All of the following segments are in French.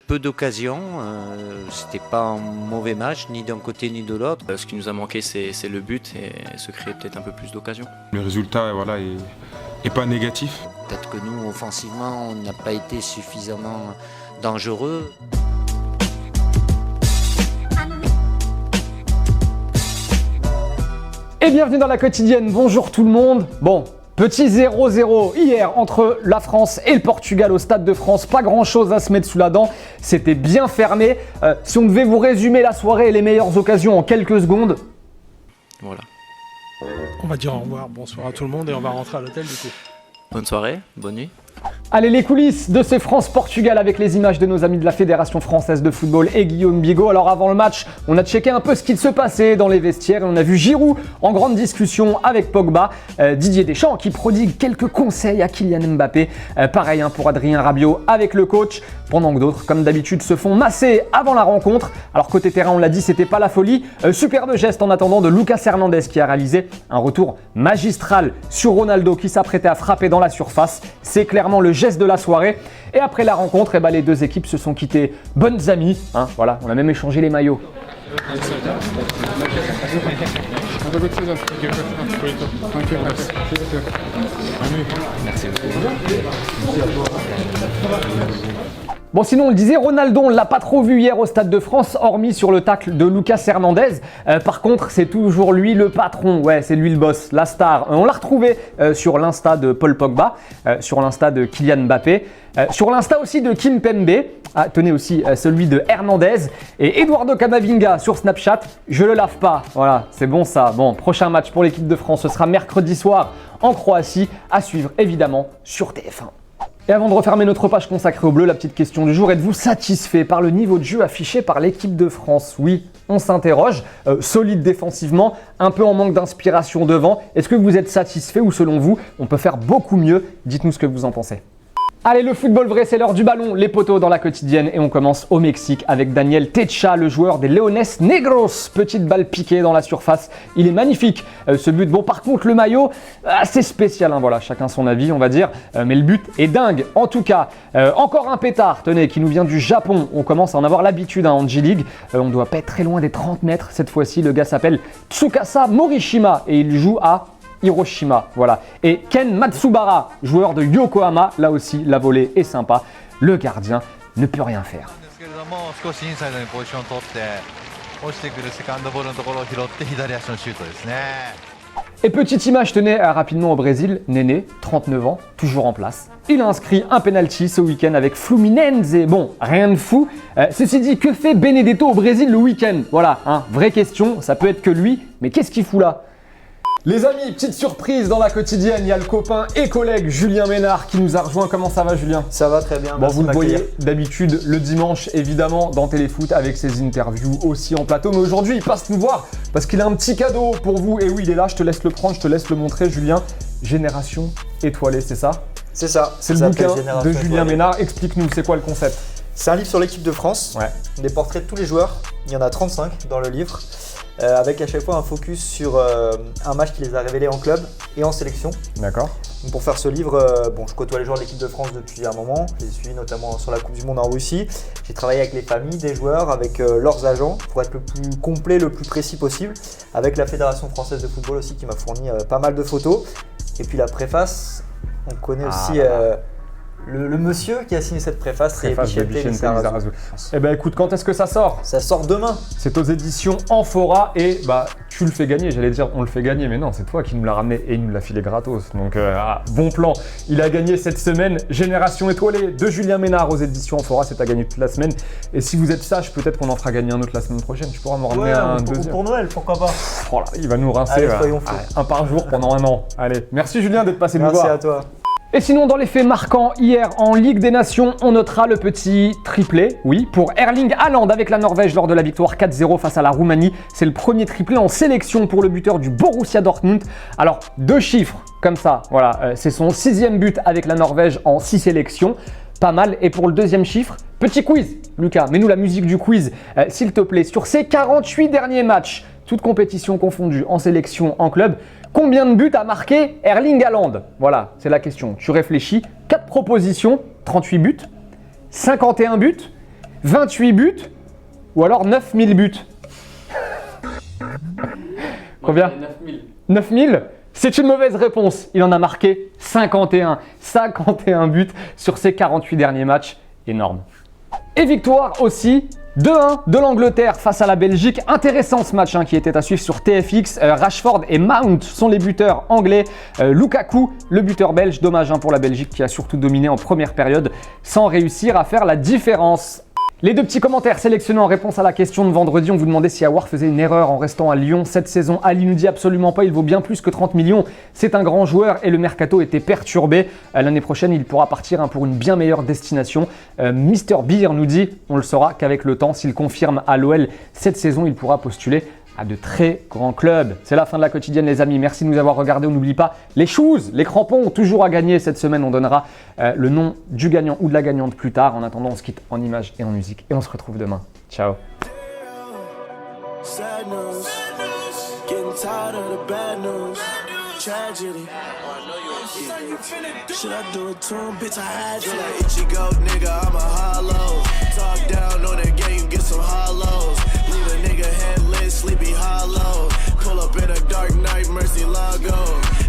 peu d'occasions, c'était pas un mauvais match, ni d'un côté ni de l'autre. Ce qui nous a manqué, c'est le but et se créer peut-être un peu plus d'occasions. Le résultat voilà, est pas négatif. Peut-être que nous, offensivement, on n'a pas été suffisamment dangereux. Et bienvenue dans la quotidienne, bonjour tout le monde. Bon, petit 0-0 hier entre la France et le Portugal au Stade de France. Pas grand chose à se mettre sous la dent, c'était bien fermé. Si on devait vous résumer la soirée et les meilleures occasions en quelques secondes. Voilà. On va dire au revoir, bonsoir à tout le monde et on va rentrer à l'hôtel du coup. Bonne soirée, bonne nuit. Allez, les coulisses de ces France-Portugal avec les images de nos amis de la Fédération Française de Football et Guillaume Bigot. Alors avant le match, on a checké un peu ce qu'il se passait dans les vestiaires et on a vu Giroud en grande discussion avec Pogba. Didier Deschamps qui prodigue quelques conseils à Kylian Mbappé. Pareil pour Adrien Rabiot avec le coach. Pendant que d'autres, comme d'habitude, se font masser avant la rencontre. Alors côté terrain, on l'a dit, c'était pas la folie. Superbe geste en attendant de Lucas Hernandez qui a réalisé un retour magistral sur Ronaldo qui s'apprêtait à frapper dans la surface. C'est clairement le geste de la soirée. Et après la rencontre, les deux équipes se sont quittées bonnes amies. Voilà, on a même échangé les maillots. Bon, sinon, on le disait, Ronaldo, on ne l'a pas trop vu hier au Stade de France, hormis sur le tacle de Lucas Hernandez. Par contre, c'est toujours lui le patron. Ouais, c'est lui le boss, la star. On l'a retrouvé sur l'Insta de Paul Pogba, sur l'Insta de Kylian Mbappé, sur l'Insta aussi de Kimpembe. Tenez aussi celui de Hernandez et Eduardo Camavinga sur Snapchat. Je le lave pas. Voilà, c'est bon ça. Bon, prochain match pour l'équipe de France, ce sera mercredi soir en Croatie, à suivre évidemment sur TF1. Et avant de refermer notre page consacrée au bleu, la petite question du jour, êtes-vous satisfait par le niveau de jeu affiché par l'équipe de France? Oui, on s'interroge, solide défensivement, un peu en manque d'inspiration devant. Est-ce que vous êtes satisfait ou selon vous, on peut faire beaucoup mieux? Dites-nous ce que vous en pensez. Allez, le football vrai, c'est l'heure du ballon, les poteaux dans la quotidienne et on commence au Mexique avec Daniel Techa, le joueur des Leones Negros. Petite balle piquée dans la surface, il est magnifique ce but. Bon, par contre, le maillot, assez spécial, voilà, chacun son avis, on va dire, mais le but est dingue. En tout cas, encore un pétard, tenez, qui nous vient du Japon. On commence à en avoir l'habitude en J-League. On doit pas être très loin des 30 mètres cette fois-ci. Le gars s'appelle Tsukasa Morishima et il joue à Hiroshima, voilà. Et Ken Matsubara, joueur de Yokohama, là aussi la volée est sympa. Le gardien ne peut rien faire. Et petite image, tenez rapidement au Brésil, Néné, 39 ans, toujours en place. Il a inscrit un penalty ce week-end avec Fluminense. Bon, rien de fou. Ceci dit, que fait Benedetto au Brésil le week-end? Voilà, vraie question, ça peut être que lui, mais qu'est-ce qu'il fout là? Les amis, petite surprise dans la quotidienne, il y a le copain et collègue Julien Ménard qui nous a rejoint. Comment ça va, Julien? Ça va très bien. Bon, vous le voyez d'habitude le dimanche, évidemment, dans Téléfoot avec ses interviews aussi en plateau. Mais aujourd'hui, il passe nous voir parce qu'il a un petit cadeau pour vous. Et oui, il est là, je te laisse le prendre, je te laisse le montrer, Julien. Génération étoilée, c'est ça? C'est ça. C'est le bouquin de Julien Ménard. Explique-nous, c'est quoi le concept? C'est un livre sur l'équipe de France. Ouais. Des portraits de tous les joueurs. Il y en a 35 dans le livre. Avec à chaque fois un focus sur un match qui les a révélés en club et en sélection. D'accord. Donc pour faire ce livre, je côtoie les joueurs de l'équipe de France depuis un moment. Je les suis notamment sur la Coupe du Monde en Russie. J'ai travaillé avec les familles des joueurs, avec leurs agents pour être le plus complet, le plus précis possible. Avec la Fédération Française de Football aussi qui m'a fourni pas mal de photos. Et puis la préface, on connaît aussi le monsieur qui a signé cette préface, c'est Vicente Lizarazu. Eh ben écoute, quand est-ce que ça sort? Ça sort demain. C'est aux éditions Amphora et tu le fais gagner. J'allais dire on le fait gagner, mais non, c'est toi qui nous l'as ramené et il nous l'a filé gratos. Donc bon plan. Il a gagné cette semaine Génération étoilée de Julien Ménard aux éditions Amphora. C'est à gagner toute la semaine. Et si vous êtes sage, peut-être qu'on en fera gagner un autre la semaine prochaine. Tu pourras m'en ramener un deuxième. Pour Noël, pourquoi pas? Oh là, il va nous rincer. Allez, soyons fous. Un par jour pendant un an. Allez, merci Julien d'être passé nous voir. Merci à toi. Et sinon, dans les faits marquants, hier en Ligue des Nations, on notera le petit triplé, oui, pour Erling Haaland avec la Norvège lors de la victoire 4-0 face à la Roumanie. C'est le premier triplé en sélection pour le buteur du Borussia Dortmund. Alors, 2 chiffres comme ça, voilà, c'est son 6e but avec la Norvège en 6 sélections. Pas mal. Et pour le deuxième chiffre, petit quiz. Lucas, mets-nous la musique du quiz, s'il te plaît. Sur ces 48 derniers matchs, toutes compétitions confondues, en sélection, en club, combien de buts a marqué Erling Haaland? Voilà, c'est la question. Tu réfléchis. 4 propositions, 38 buts, 51 buts, 28 buts ou alors 9000 buts? Combien? 9000. 9000? C'est une mauvaise réponse. Il en a marqué 51. 51 buts sur ses 48 derniers matchs. Énorme. Et victoire aussi 2-1 de l'Angleterre face à la Belgique. Intéressant ce match qui était à suivre sur TFX. Rashford et Mount sont les buteurs anglais. Lukaku, le buteur belge. Dommage pour la Belgique qui a surtout dominé en première période sans réussir à faire la différence. Les deux petits commentaires sélectionnés en réponse à la question de vendredi. On vous demandait si Aouar faisait une erreur en restant à Lyon cette saison. Ali nous dit absolument pas, il vaut bien plus que 30 millions. C'est un grand joueur et le mercato était perturbé. L'année prochaine, il pourra partir pour une bien meilleure destination. Mr Beer nous dit, on le saura qu'avec le temps, s'il confirme à l'OL cette saison, il pourra postuler à de très grands clubs. C'est la fin de la quotidienne les amis, merci de nous avoir regardés. On n'oublie pas les shoes, les crampons, toujours à gagner cette semaine. On donnera le nom du gagnant ou de la gagnante plus tard. En attendant, on se quitte en images et en musique et on se retrouve demain. Ciao. Sleepy Hollow, pull up in a dark night, Mercy Lago,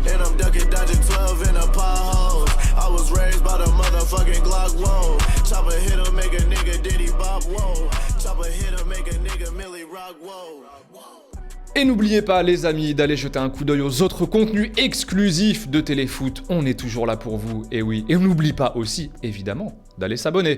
and I'm ducking, dodging 12 in a potholes. I was raised by the motherfucking Glock, whoa. Chopper hit him, make a nigga Diddy Bop, whoa. Chopper hit him, make a nigga Millie Rock, whoa. Et n'oubliez pas les amis d'aller jeter un coup d'œil aux autres contenus exclusifs de Téléfoot. On est toujours là pour vous, et oui. Et on n'oublie pas aussi, évidemment, d'aller s'abonner.